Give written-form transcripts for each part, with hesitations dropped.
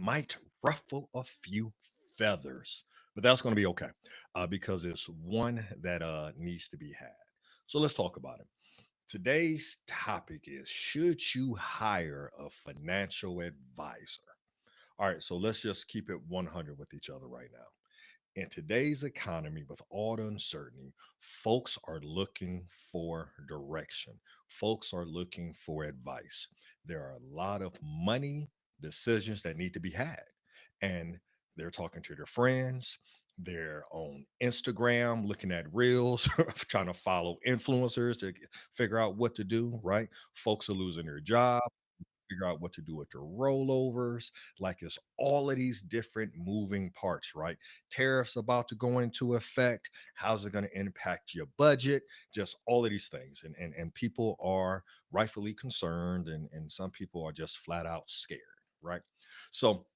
might ruffle a few feathers, but that's going to be okay because it's one that needs to be had. So let's talk about it. Today's topic is, should you hire a financial advisor? All right, so let's just keep it 100 with each other right now. In today's economy, with all the uncertainty, folks are looking for direction. Folks are looking for advice. There are a lot of money decisions that need to be had. And they're talking to their friends. They're on Instagram looking at reels, trying to follow influencers to figure out what to do, right? Folks are losing their job, figure out what to do with the rollovers. Like it's all of these different moving parts, right? Tariffs about to go into effect. How's it going to impact your budget? Just all of these things. And people are rightfully concerned, and some people are just flat out scared, right? So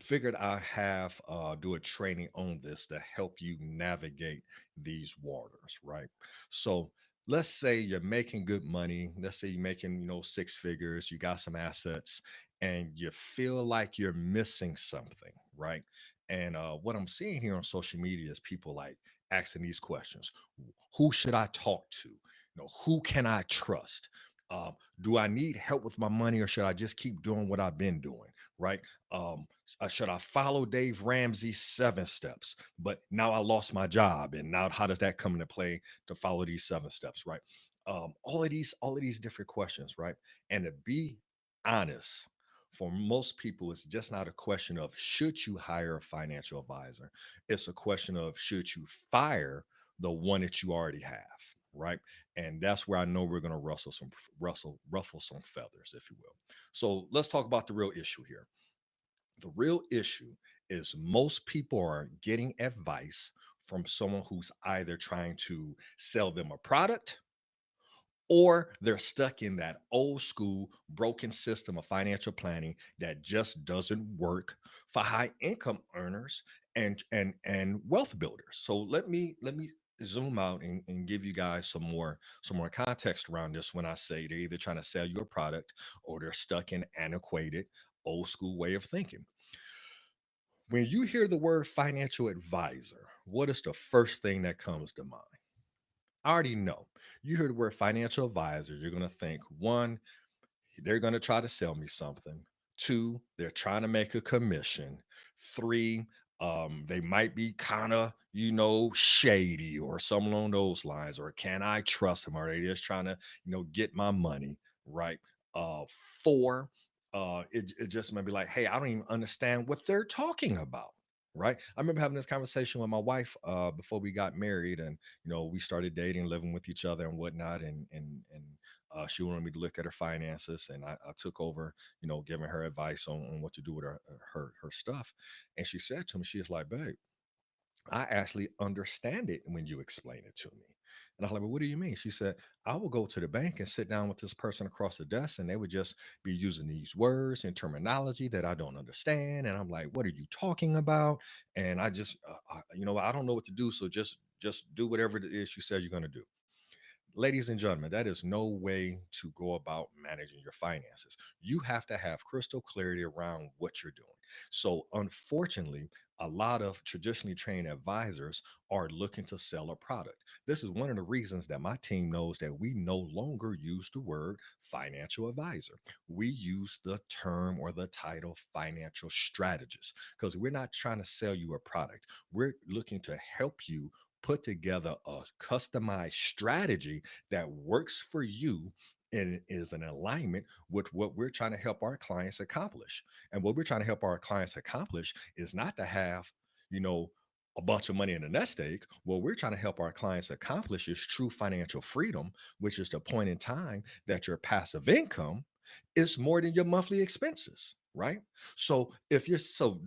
figured I have do a training on this to help you navigate these waters, right? So let's say you're making good money. Let's say you're making, six figures, you got some assets, and you feel like you're missing something, right? And what I'm seeing here on social media is people like asking these questions. Who should I talk to? Who can I trust? Do I need help with my money, or should I just keep doing what I've been doing? Right? Should I follow Dave Ramsey's 7 steps? But now I lost my job, and now how does that come into play to follow these 7 steps? Right? All of these different questions, right? And to be honest, for most people, it's just not a question of should you hire a financial advisor. It's a question of should you fire the one that you already have, right? And that's where I know we're going to ruffle some feathers, if you will. So let's talk about the real issue here. The real issue is most people are getting advice from someone who's either trying to sell them a product, or they're stuck in that old school broken system of financial planning that just doesn't work for high income earners and wealth builders. So let me zoom out and give you guys some more context around this. When I say they're either trying to sell you a product, or they're stuck in antiquated old school way of thinking. When you hear the word financial advisor, what is the first thing that comes to mind? I already know. You hear the word financial advisor, you're going to think, one, they're going to try to sell me something. Two, they're trying to make a commission. Three, they might be kind of, shady or something along those lines. Or can I trust them? Are they just trying to, get my money? Right. Uh, Four, it just may be like, hey, I don't even understand what they're talking about. Right. I remember having this conversation with my wife before we got married, and we started dating, living with each other and whatnot. And she wanted me to look at her finances, and I took over, giving her advice on what to do with her stuff. And she said to me, she was like, "Babe, I actually understand it when you explain it to me." And I was like, "Well, what do you mean?" She said, "I will go to the bank and sit down with this person across the desk, and they would just be using these words and terminology that I don't understand." And I'm like, "What are you talking about?" And I just, I don't know what to do. So just do whatever it is you said you're going to do. Ladies and gentlemen, that is no way to go about managing your finances. You have to have crystal clarity around what you're doing. So, unfortunately, a lot of traditionally trained advisors are looking to sell a product. This is one of the reasons that my team knows that we no longer use the word financial advisor. We use the term or the title financial strategist, because we're not trying to sell you a product. We're looking to help you put together a customized strategy that works for you and is in alignment with what we're trying to help our clients accomplish. And what we're trying to help our clients accomplish is not to have, you know, a bunch of money in a nest egg. What we're trying to help our clients accomplish is true financial freedom, which is the point in time that your passive income is more than your monthly expenses, right? So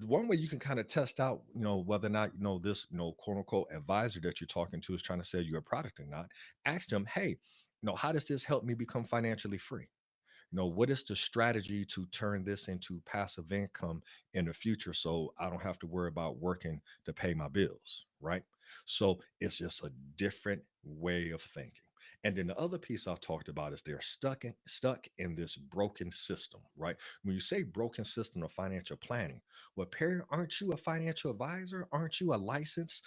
one way you can kind of test out, whether or not, this, quote unquote advisor that you're talking to is trying to sell you a product or not. Ask them, hey, how does this help me become financially free? What is the strategy to turn this into passive income in the future, so I don't have to worry about working to pay my bills, right? So it's just a different way of thinking. And then the other piece I've talked about is they're stuck in this broken system, right? When you say broken system of financial planning, well, Perry, aren't you a financial advisor? Aren't you a licensed,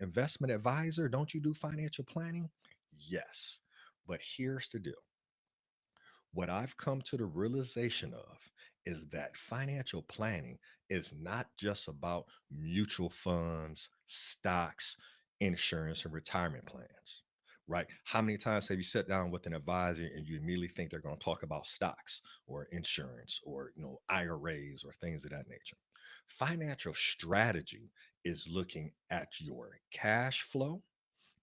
investment advisor? Don't you do financial planning? Yes. But here's the deal. What I've come to the realization of is that financial planning is not just about mutual funds, stocks, insurance, and retirement plans. Right? How many times have you sat down with an advisor and you immediately think they're going to talk about stocks or insurance or IRAs or things of that nature? Financial strategy is looking at your cash flow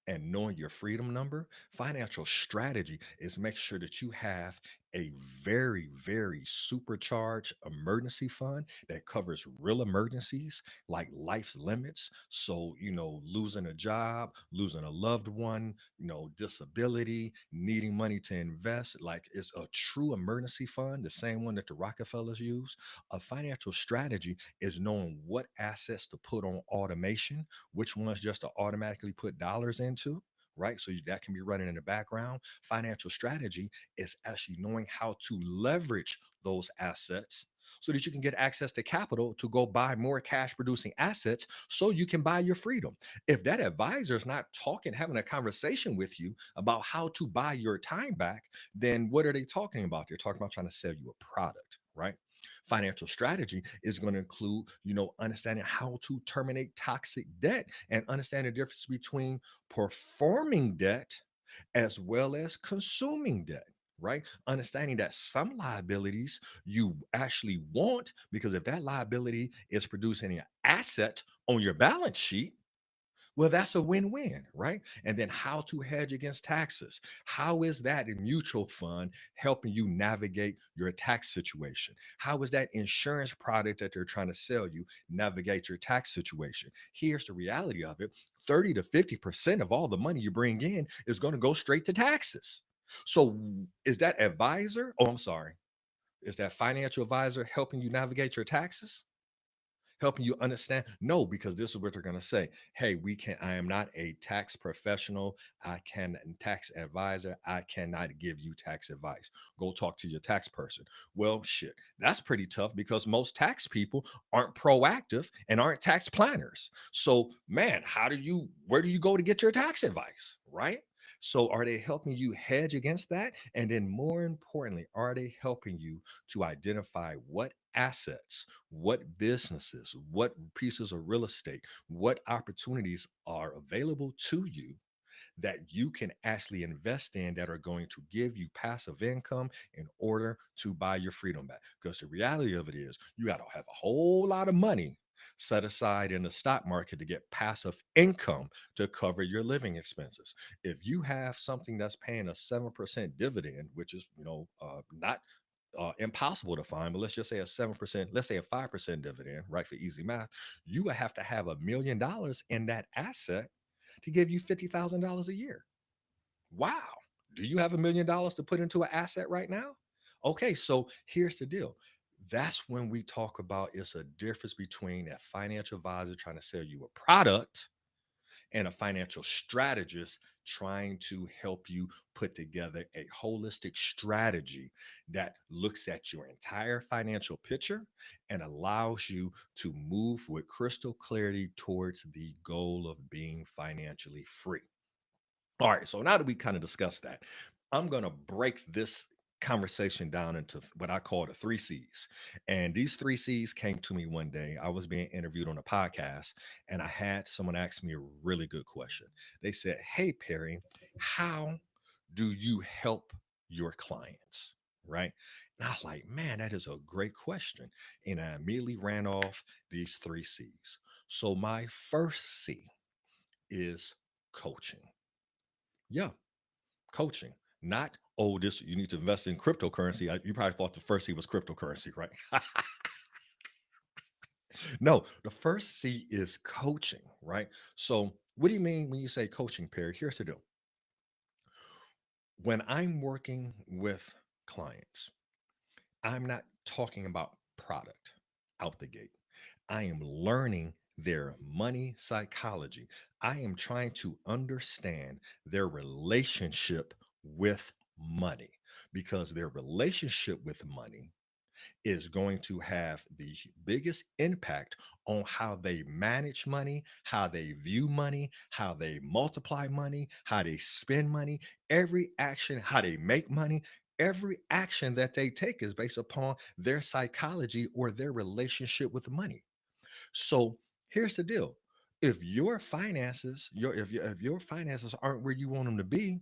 and knowing your freedom number. Financial strategy is make sure that you have a very, very supercharged emergency fund that covers real emergencies like life's limits. So, losing a job, losing a loved one, disability, needing money to invest, like it's a true emergency fund, the same one that the Rockefellers use. A financial strategy is knowing what assets to put on automation, which ones just to automatically put dollars into, right? So that can be running in the background. Financial strategy is actually knowing how to leverage those assets so that you can get access to capital to go buy more cash producing assets so you can buy your freedom. If that advisor is not talking, having a conversation with you about how to buy your time back, then what are they talking about? They're talking about trying to sell you a product, right? Financial strategy is going to include, understanding how to terminate toxic debt and understand the difference between performing debt as well as consuming debt. Right? Understanding that some liabilities you actually want, because if that liability is producing an asset on your balance sheet, well, that's a win win, right? And then how to hedge against taxes. How is that in mutual fund helping you navigate your tax situation? How is that insurance product that they're trying to sell you navigate your tax situation? Here's the reality of it: 30 to 50% of all the money you bring in is going to go straight to taxes. So, is that advisor? Oh, I'm sorry. Is that financial advisor helping you navigate your taxes? Helping you understand? No, because this is what they're going to say. Hey, I am not a tax professional. I can tax advisor. I cannot give you tax advice. Go talk to your tax person. Well, shit, that's pretty tough because most tax people aren't proactive and aren't tax planners. So, man, where do you go to get your tax advice? Right? So, are they helping you hedge against that? And then, more importantly, are they helping you to identify what assets, what businesses, what pieces of real estate, what opportunities are available to you that you can actually invest in that are going to give you passive income in order to buy your freedom back? Because the reality of it is, you got to have a whole lot of money set aside in the stock market to get passive income to cover your living expenses. If you have something that's paying a 7% dividend, which is, not impossible to find, but let's just say a 7%, let's say a 5% dividend, right? For easy math, you would have to have $1 million in that asset to give you $50,000 a year. Wow. Do you have $1 million to put into an asset right now? Okay, so here's the deal. That's when we talk about it's a difference between that financial advisor trying to sell you a product and a financial strategist trying to help you put together a holistic strategy that looks at your entire financial picture and allows you to move with crystal clarity towards the goal of being financially free. All right, so now that we kind of discussed that, I'm going to break this conversation down into what I call the three C's. And these three C's came to me one day. I was being interviewed on a podcast, and I had someone ask me a really good question. They said, "Hey, Perry, how do you help your clients?" Right. And I was like, man, that is a great question. And I immediately ran off these three C's. So my first C is coaching. Yeah, coaching, not, oh, this, you need to invest in cryptocurrency. You probably thought the first C was cryptocurrency, right? No, the first C is coaching, right? So, what do you mean when you say coaching, Perry? Here's the deal. When I'm working with clients, I'm not talking about product out the gate. I am learning their money psychology. I am trying to understand their relationship with money because their relationship with money is going to have the biggest impact on how they manage money, how they view money, how they multiply money, how they spend money, every action, how they make money. Every action that they take is based upon their psychology or their relationship with money. So here's the deal. If your finances, if your finances aren't where you want them to be,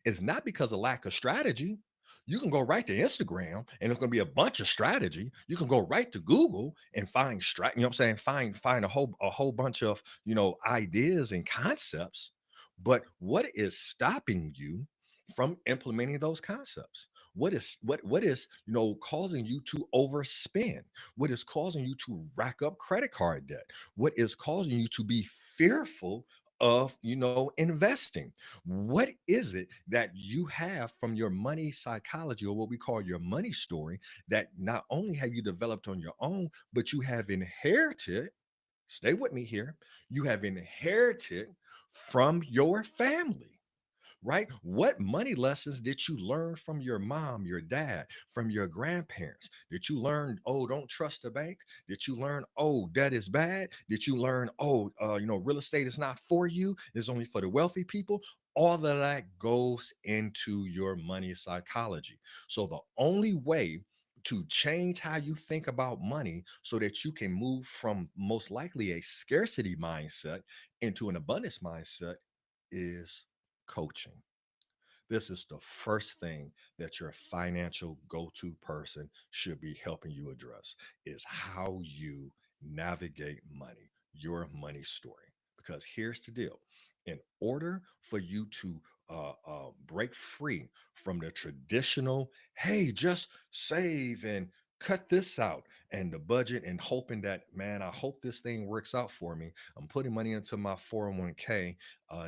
it's not because of lack of strategy. You can go right to Instagram and it's going to be a bunch of strategy. You can go right to Google and find you know what I'm saying? Find a whole bunch of, ideas and concepts. But what is stopping you from implementing those concepts? What is causing you to overspend? What is causing you to rack up credit card debt? What is causing you to be fearful of investing? What is it that you have from your money psychology, or what we call your money story, that not only have you developed on your own, but you have inherited? Stay with me here. You have inherited from your family, right? What money lessons did you learn from your mom, your dad, from your grandparents? Did you learn, oh, don't trust the bank? Did you learn, oh, debt is bad? Did you learn, oh, real estate is not for you, it's only for the wealthy people? All of that goes into your money psychology. So the only way to change how you think about money so that you can move from most likely a scarcity mindset into an abundance mindset is coaching. This is the first thing that your financial go-to person should be helping you address, is how you navigate money, your money story. Because here's the deal. In order for you to break free from the traditional, hey, just save and cut this out, and the budget, and hoping that, man, I hope this thing works out for me. I'm putting money into my 401k,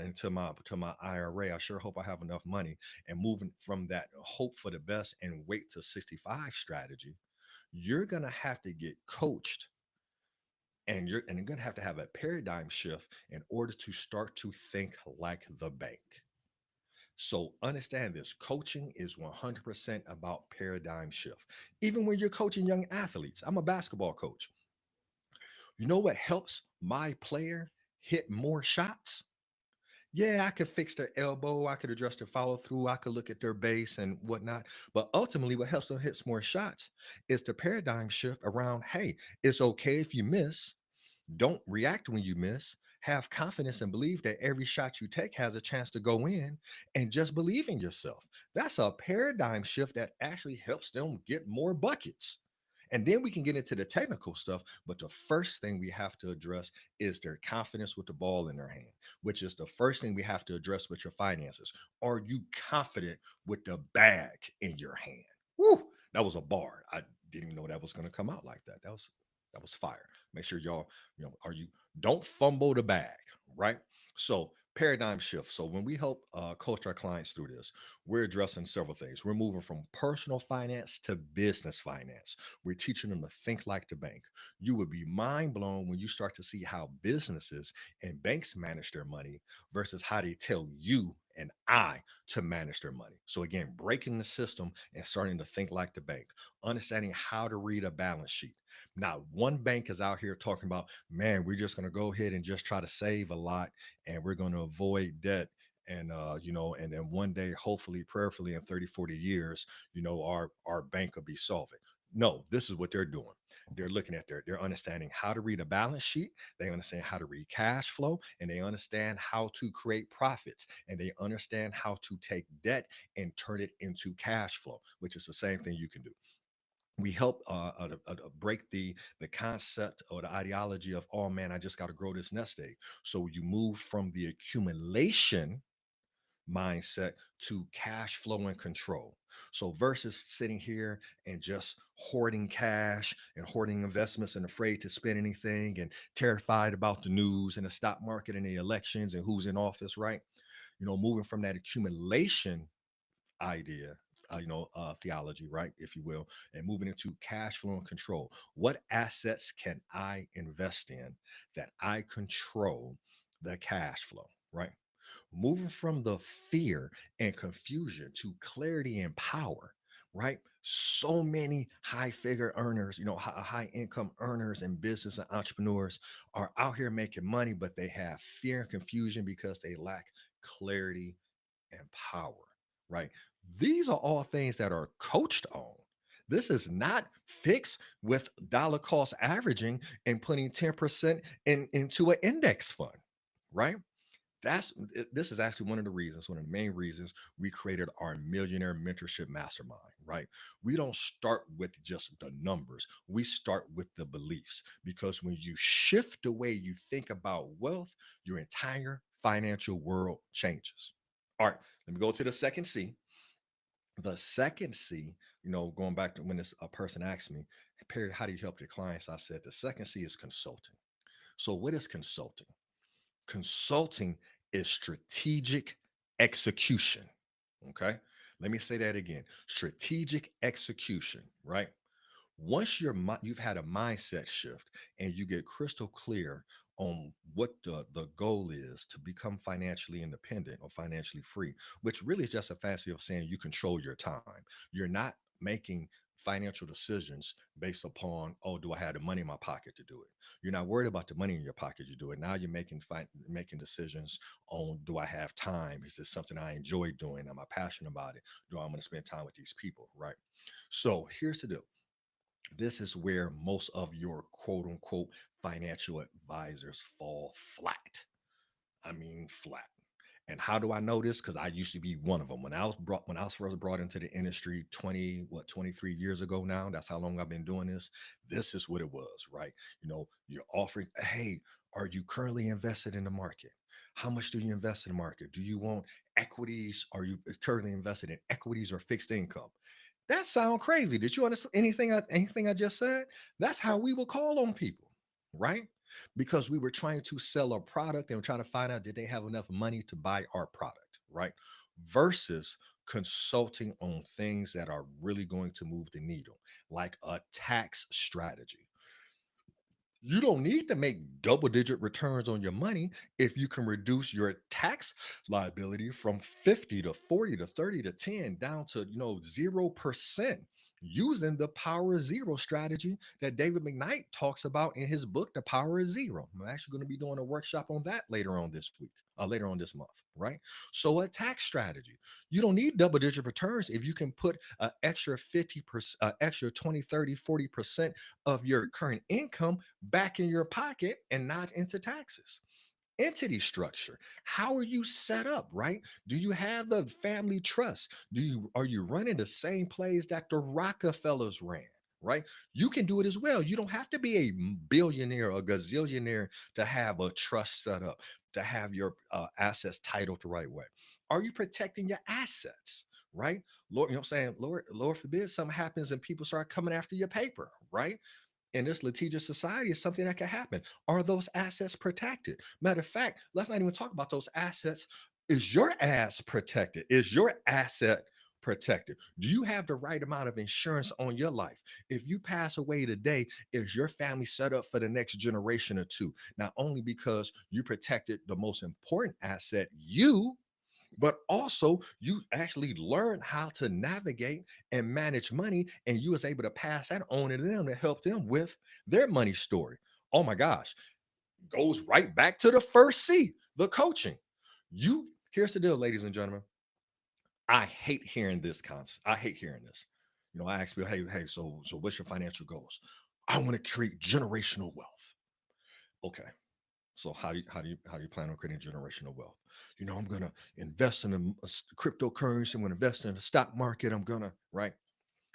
into my IRA. I sure hope I have enough money. And moving from that hope for the best and wait to 65 strategy, you're gonna have to get coached, and you're gonna have to have a paradigm shift in order to start to think like the bank. So understand this, coaching is 100% about paradigm shift. Even when you're coaching young athletes, I'm a basketball coach. You know what helps my player hit more shots? Yeah, I could fix their elbow. I could address their follow through. I could look at their base and whatnot. But ultimately, what helps them hit more shots is the paradigm shift around, hey, it's okay if you miss. Don't react when you miss. Have confidence and believe that every shot you take has a chance to go in, and just believe in yourself. That's a paradigm shift that actually helps them get more buckets. And then we can get into the technical stuff. But the first thing we have to address is their confidence with the ball in their hand, which is the first thing we have to address with your finances. Are you confident with the bag in your hand? Woo, that was a bar. I didn't even know that was going to come out like that. That was fire. Make sure y'all, are you, don't fumble the bag, right? So paradigm shift. So when we help coach our clients through this, we're addressing several things. We're moving from personal finance to business finance. We're teaching them to think like the bank. You would be mind blown when you start to see how businesses and banks manage their money versus how they tell you and I to manage their money. So again, breaking the system and starting to think like the bank, understanding how to read a balance sheet. Not one bank is out here talking about, man, we're just going to go ahead and just try to save a lot, and we're going to avoid debt. And and then one day, hopefully, prayerfully, in 30, 40 years, our bank will be solvent. No, this is what they're doing. They're looking at they're understanding how to read a balance sheet, they understand how to read cash flow, and they understand how to create profits, and they understand how to take debt and turn it into cash flow, which is the same thing you can do. We help break the concept or the ideology of, oh man, I just got to grow this nest egg. So you move from the accumulation mindset to cash flow and control. So versus sitting here and just hoarding cash and hoarding investments and afraid to spend anything and terrified about the news and the stock market and the elections and who's in office, right? Moving from that accumulation idea theology, right, if you will, and moving into cash flow and control. What assets can I invest in that I control the cash flow, right? Moving from the fear and confusion to clarity and power, right? So many high figure earners, high income earners and business and entrepreneurs are out here making money, but they have fear and confusion because they lack clarity and power, right? These are all things that are coached on. This is not fixed with dollar cost averaging and putting 10% into an index fund, right? This is actually one of the main reasons we created our millionaire mentorship mastermind, right? We don't start with just the numbers, we start with the beliefs, because when you shift the way you think about wealth, your entire financial world changes. All right, let me go to the second C. The second C, going back to when this a person asked me, Perry, how do you help your clients? I said the second C is consulting. So what is consulting? Consulting is strategic execution. Okay. Let me say that again, strategic execution, right? Once you've had a mindset shift and you get crystal clear on what the goal is to become financially independent or financially free, which really is just a fancy of saying you control your time. You're not making financial decisions based upon, oh, do I have the money in my pocket to do it? You're not worried about the money in your pocket to do it. Now you're making decisions on, do I have time? Is this something I enjoy doing? Am I passionate about it? Do I want to spend time with these people? Right. So here's the deal, this is where most of your quote unquote financial advisors fall flat. I mean, flat. And how do I know this? Because I used to be one of them. When I was first brought into the industry 23 years ago now. That's how long I've been doing this. This is what it was, right? You're offering, hey, are you currently invested in the market? How much do you invest in the market? Do you want equities? Are you currently invested in equities or fixed income? That sound crazy. Did you understand anything I just said? That's how we will call on people, right? Because we were trying to sell a product and we're trying to find out, did they have enough money to buy our product, right? Versus consulting on things that are really going to move the needle, like a tax strategy. You don't need to make double digit returns on your money if you can reduce your tax liability from 50 to 40 to 30 to 10 down to 0% using the power of zero strategy that David McKnight talks about in his book, The Power of Zero. I'm actually going to be doing a workshop on that later on this week, later on this month, right? So a tax strategy. You don't need double digit returns if you can put an extra 50%, extra 20, 30, 40% of your current income back in your pocket and not into taxes. Entity structure. How are you set up, right? Do you have the family trust? Are you running the same plays that the Rockefellers ran? Right? You can do it as well. You don't have to be a billionaire or gazillionaire to have a trust set up, to have your assets titled the right way. Are you protecting your assets? Right? Lord, you know what I'm saying? Lord forbid something happens and people start coming after your paper, right? In this litigious society is something that can happen. Are those assets protected? Matter of fact, let's not even talk about those assets. Is your ass protected? Is your asset protected? Do you have the right amount of insurance on your life? If you pass away today, is your family set up for the next generation or two? Not only because you protected the most important asset, you, but also you actually learn how to navigate and manage money, and you was able to pass that on to them to help them with their money story. Oh my gosh, goes right back to the first C, the coaching. You Here's the deal, ladies and gentlemen. I hate hearing this concept. I hate hearing this. I ask people, hey, so what's your financial goals? I want to create generational wealth. Okay. So how do you plan on creating generational wealth? I'm gonna invest in cryptocurrency. I'm gonna invest in the stock market. I'm gonna, right.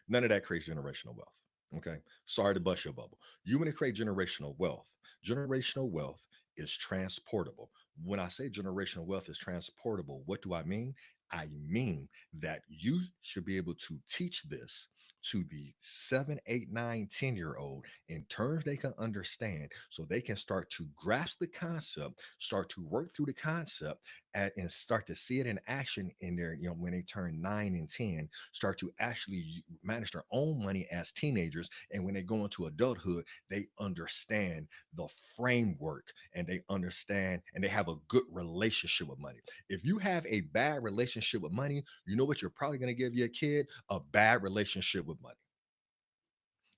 None of that creates generational wealth. Okay. Sorry to bust your bubble. You want to create generational wealth. Generational wealth is transportable. When I say generational wealth is transportable, what do I mean? I mean that you should be able to teach this to the 7, 8, 9, 10 year old in terms they can understand so they can start to grasp the concept, start to work through the concept, and start to see it in action in their, when they turn 9 and 10, start to actually manage their own money as teenagers. And when they go into adulthood, they understand the framework and they understand and they have a good relationship with money. If you have a bad relationship with money, you know what you're probably going to give your kid? A bad relationship with money.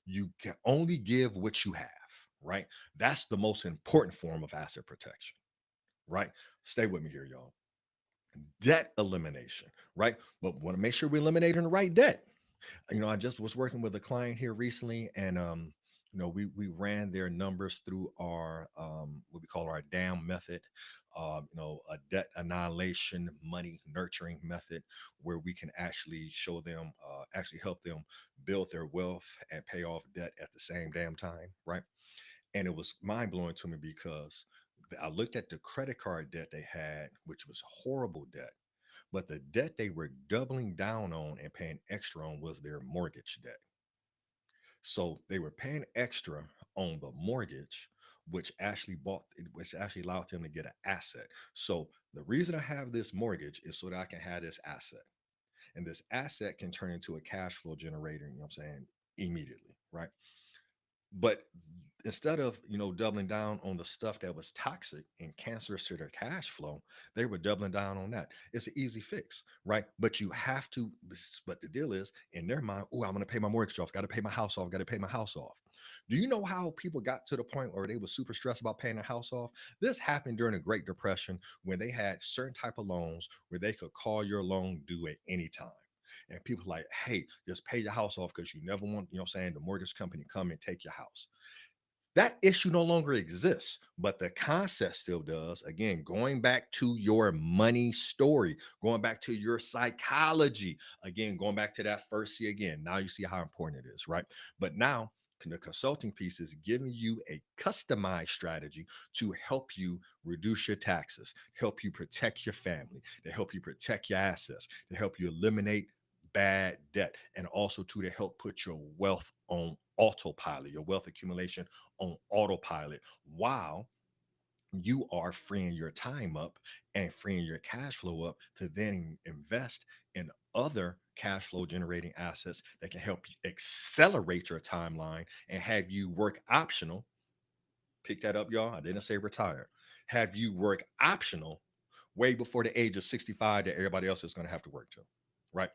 You can only give what you have, right? That's the most important form of asset protection, right? Stay with me here, y'all. Debt elimination, right? But want to make sure we're eliminating the right debt. I just was working with a client here recently, and we ran their numbers through our what we call our DAM method, a debt annihilation money nurturing method, where we can actually show them, actually help them build their wealth and pay off debt at the same damn time, right? And it was mind blowing to me because I looked at the credit card debt they had, which was horrible debt, but the debt they were doubling down on and paying extra on was their mortgage debt. So they were paying extra on the mortgage, which actually allowed them to get an asset. So the reason I have this mortgage is so that I can have this asset. And this asset can turn into a cash flow generator, you know what I'm saying, immediately, right? But instead of, doubling down on the stuff that was toxic and cancerous to their cash flow, they were doubling down on that. It's an easy fix, right? But you have to, but the deal is in their mind, oh, I'm going to pay my mortgage off, got to pay my house off, got to pay my house off. Do you know how people got to the point where they were super stressed about paying their house off? This happened during the Great Depression when they had certain type of loans where they could call your loan due at any time. And people like, hey, just pay your house off because you never want, the mortgage company come and take your house. That issue no longer exists, but the concept still does. Again, going back to your money story, going back to your psychology, again, going back to that first C again. Now you see how important it is, right? But now the consulting piece is giving you a customized strategy to help you reduce your taxes, help you protect your family, to help you protect your assets, to help you eliminate bad debt, and also to help put your wealth on autopilot, your wealth accumulation on autopilot, while you are freeing your time up and freeing your cash flow up to then invest in other cash flow generating assets that can help you accelerate your timeline and have you work optional. Pick that up, y'all. I didn't say retire. Have you work optional way before the age of 65 that everybody else is going to have to work to, right?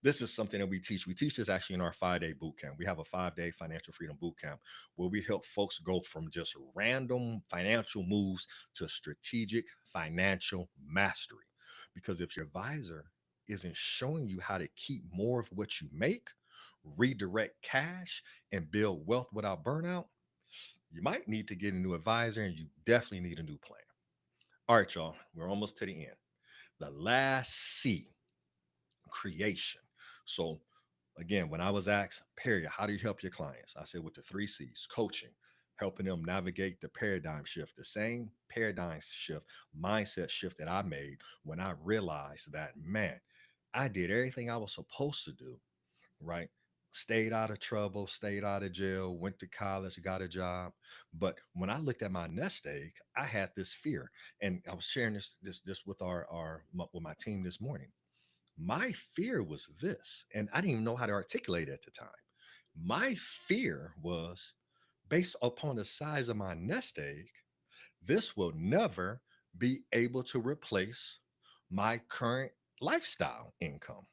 This is something that we teach. We teach this actually in our 5-day boot camp. We have a 5-day financial freedom boot camp where we help folks go from just random financial moves to strategic financial mastery. Because if your advisor isn't showing you how to keep more of what you make, redirect cash, and build wealth without burnout, you might need to get a new advisor and you definitely need a new plan. All right, y'all, we're almost to the end. The last C, creation. So, again, when I was asked, Perry, how do you help your clients? I said with the 3 C's: coaching, helping them navigate the paradigm shift, the same paradigm shift, mindset shift that I made when I realized that, man, I did everything I was supposed to do, right? Stayed out of trouble, stayed out of jail, went to college, got a job. But when I looked at my nest egg, I had this fear. And I was sharing this with with my team this morning. My fear was this, and I didn't even know how to articulate it at the time. My fear was based upon the size of my nest egg, this will never be able to replace my current lifestyle income.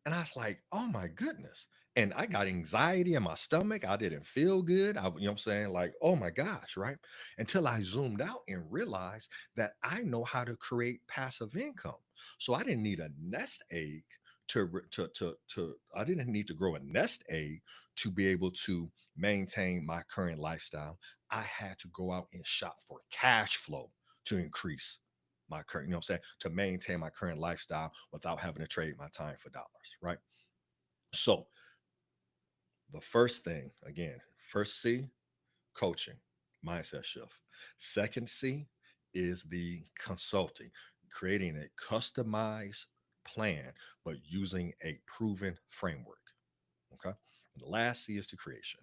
And I was like, oh my goodness. And I got anxiety in my stomach. I didn't feel good. What I'm saying? Like, oh my gosh, right? Until I zoomed out and realized that I know how to create passive income. So I didn't need a nest egg I didn't need to grow a nest egg to be able to maintain my current lifestyle. I had to go out and shop for cash flow to increase my current, you know what I'm saying, to maintain my current lifestyle without having to trade my time for dollars, right? So the first thing, again, first C, coaching, mindset shift. Second C is the consulting, creating a customized plan, but using a proven framework. Okay. And the last C is the creation.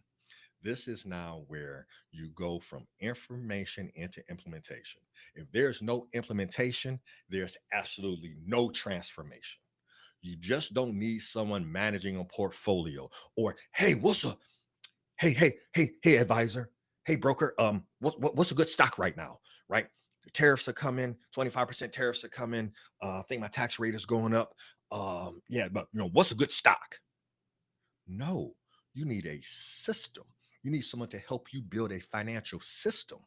This is now where you go from information into implementation. If there's no implementation, there's absolutely no transformation. You just don't need someone managing a portfolio or, hey, hey, advisor, hey, broker, what's a good stock right now, right? Tariffs are coming, 25% tariffs are coming. I think my tax rate is going up. Yeah, but what's a good stock? No, you need a system. You need someone to help you build a financial system,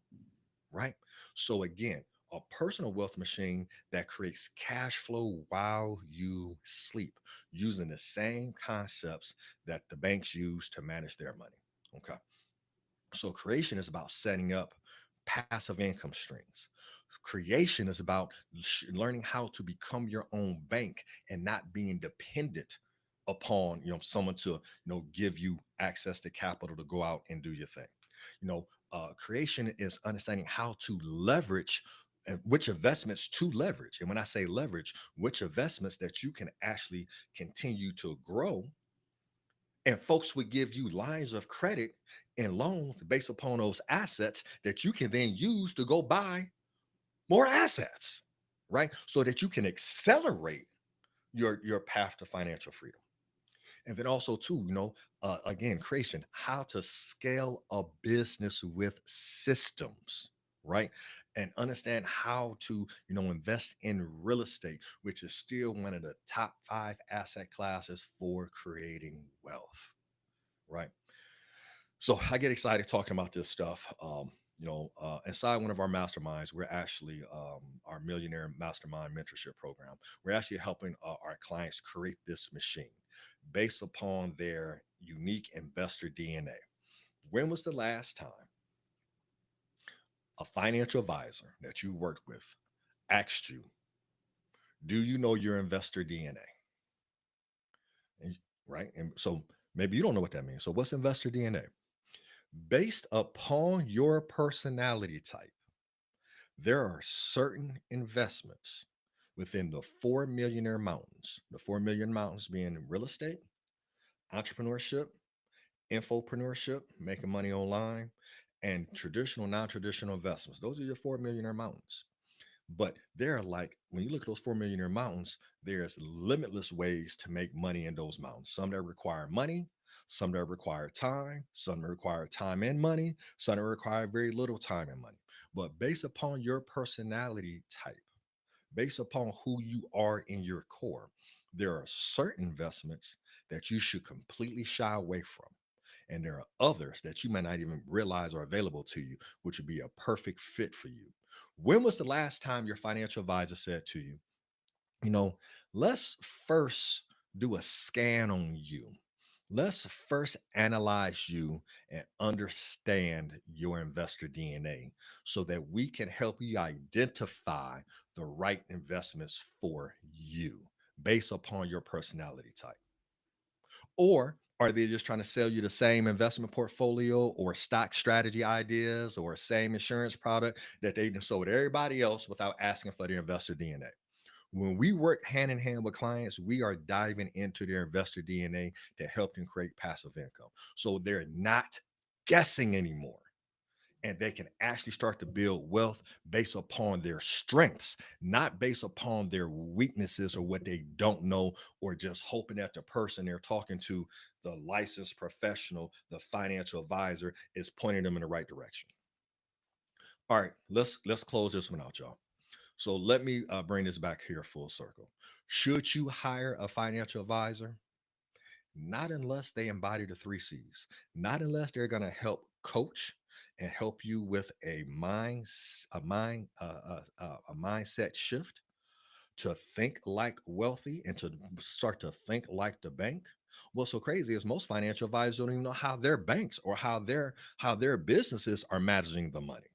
right? So again, a personal wealth machine that creates cash flow while you sleep, using the same concepts that the banks use to manage their money. Okay. So creation is about setting up passive income streams. Creation is about learning how to become your own bank and not being dependent upon someone to give you access to capital to go out and do your thing. Creation is understanding how to leverage and which investments to leverage. And when I say leverage, which investments that you can actually continue to grow, and folks would give you lines of credit and loans based upon those assets that you can then use to go buy more assets, right? So that you can accelerate your path to financial freedom. And then also too, again, creation, how to scale a business with systems, right? And understand how to, invest in real estate, which is still one of the top 5 asset classes for creating wealth, right? So I get excited talking about this stuff. Inside one of our masterminds, we're actually our Millionaire Mastermind Mentorship Program. We're actually helping our clients create this machine based upon their unique investor DNA. When was the last time a financial advisor that you worked with asked you, "Do you know your investor DNA?" And, right, and so maybe you don't know what that means. So what's investor DNA? Based upon your personality type, there are certain investments within the 4 millionaire mountains, the 4 million mountains being real estate, entrepreneurship, infopreneurship, making money online, and traditional, non-traditional investments. Those are your 4 millionaire mountains. But there are, like, when you look at those 4 millionaire mountains, there's limitless ways to make money in those mountains. Some that require money, some that require time, some that require time and money, some that require very little time and money. But based upon your personality type, based upon who you are in your core, there are certain investments that you should completely shy away from. And there are others that you might not even realize are available to you, which would be a perfect fit for you. When was the last time your financial advisor said to you, you know, let's first do a scan on you? Let's first analyze you and understand your investor DNA so that we can help you identify the right investments for you based upon your personality type. Or are they just trying to sell you the same investment portfolio or stock strategy ideas or same insurance product that they done sold everybody else without asking for their investor DNA? When we work hand in hand with clients, we are diving into their investor DNA to help them create passive income. So they're not guessing anymore, and they can actually start to build wealth based upon their strengths, not based upon their weaknesses or what they don't know, or just hoping that the person they're talking to, the licensed professional, the financial advisor, is pointing them in the right direction. All right, let's close this one out, y'all. So let me bring this back here full circle. Should you hire a financial advisor? Not unless they embody the 3 C's. Not unless they're going to help coach and help you with a mindset shift to think like wealthy and to start to think like the bank. What's so crazy is most financial advisors don't even know how their banks or how their businesses are managing the money.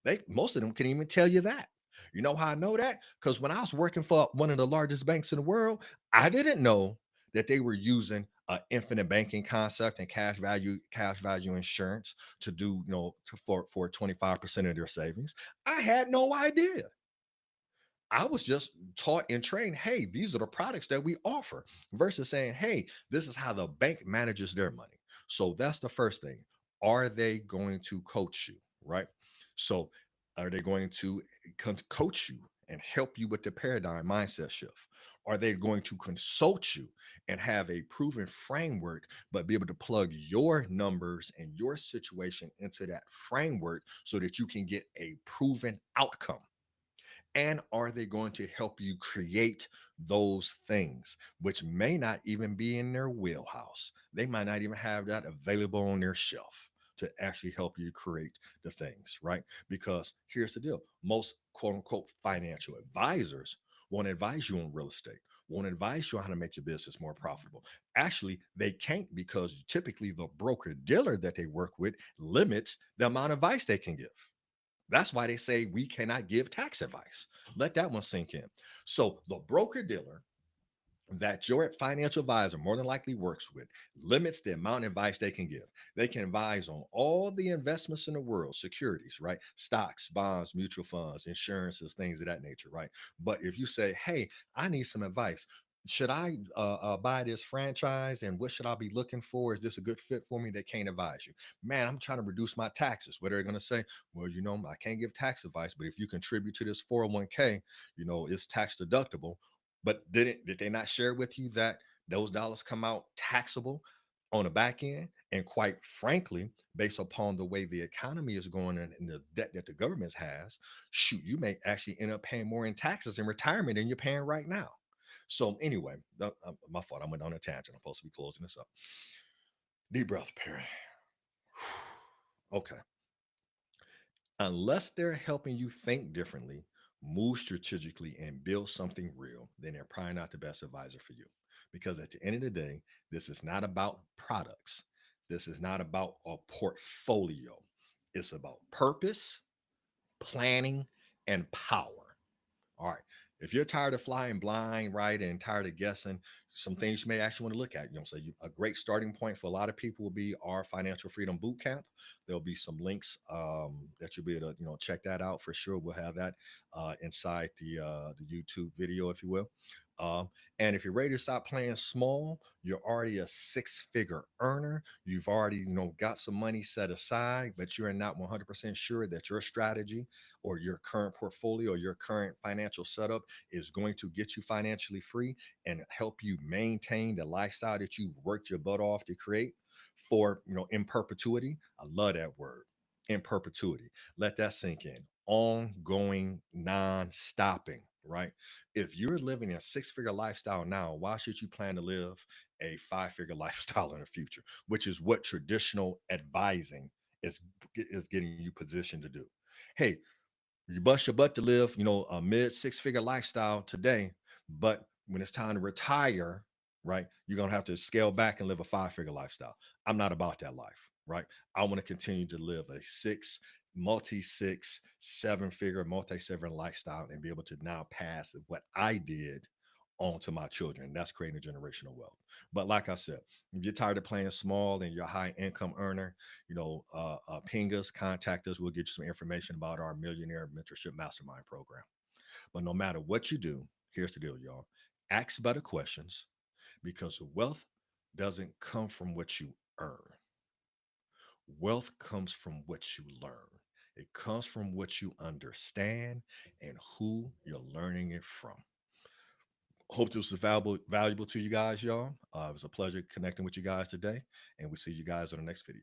They Most of them can even tell you that. You know how I know that? Because when I was working for one of the largest banks in the world, I didn't know that they were using an infinite banking concept and cash value insurance to do, for 25% of their savings. I had no idea. I was just taught and trained, hey, these are the products that we offer, versus saying, hey, this is how the bank manages their money. So that's the first thing. Are they going to coach you, right? So, are they going to coach you and help you with the paradigm mindset shift? Are they going to consult you and have a proven framework, but be able to plug your numbers and your situation into that framework so that you can get a proven outcome? And are they going to help you create those things, which may not even be in their wheelhouse? They might not even have that available on their shelf to actually help you create the things, right? Because here's the deal, most quote unquote financial advisors won't advise you on real estate, won't advise you on how to make your business more profitable. Actually, they can't, because typically the broker dealer that they work with limits the amount of advice they can give. That's why they say we cannot give tax advice. Let that one sink in. So the broker dealer that your financial advisor more than likely works with limits the amount of advice they can give. They can advise on all the investments in the world, securities, right? Stocks, bonds, mutual funds, insurances, things of that nature, right? But if you say, hey, I need some advice. Should I buy this franchise, and what should I be looking for? Is this a good fit for me? They can't advise you. Man, I'm trying to reduce my taxes. What are they going to say? Well, I can't give tax advice, but if you contribute to this 401k, it's tax deductible. But did they not share with you that those dollars come out taxable on the back end? And quite frankly, based upon the way the economy is going and the debt that the government has, shoot, you may actually end up paying more in taxes in retirement than you're paying right now. So anyway, my fault. I went on a tangent. I'm supposed to be closing this up. Deep breath, Perry. Okay. Unless they're helping you think differently, move strategically, and build something real, then they're probably not the best advisor for you. Because at the end of the day, this is not about products. This is not about a portfolio. It's about purpose, planning, and power. All right. If you're tired of flying blind, right, and tired of guessing, some things you may actually want to look at. So a great starting point for a lot of people will be our Financial Freedom Bootcamp. There'll be some links that you'll be able to, check that out for sure. We'll have that inside the YouTube video, if you will. Um, and if you're ready to stop playing small, you're already a six-figure earner. You've already, got some money set aside, but you're not 100% sure that your strategy or your current portfolio or your current financial setup is going to get you financially free and help you maintain the lifestyle that you worked your butt off to create for, in perpetuity. I love that word, in perpetuity. Let that sink in. Ongoing, non-stopping, right? If you're living a six-figure lifestyle now, why should you plan to live a five-figure lifestyle in the future, which is what traditional advising is getting you positioned to do? Hey, you bust your butt to live, a mid six-figure lifestyle today, but when it's time to retire, right, you're gonna have to scale back and live a five-figure lifestyle. I'm not about that life, right? I want to continue to live a multi-six, seven-figure, multi-seven lifestyle and be able to now pass what I did on to my children. That's creating generational wealth. But like I said, if you're tired of playing small and you're a high income earner, ping us, contact us. We'll get you some information about our Millionaire Mentorship Mastermind program. But no matter what you do, here's the deal, y'all. Ask better questions, because wealth doesn't come from what you earn. Wealth comes from what you learn. It comes from what you understand and who you're learning it from. Hope this was valuable to you guys, y'all. It was a pleasure connecting with you guys today, and we'll see you guys on the next video.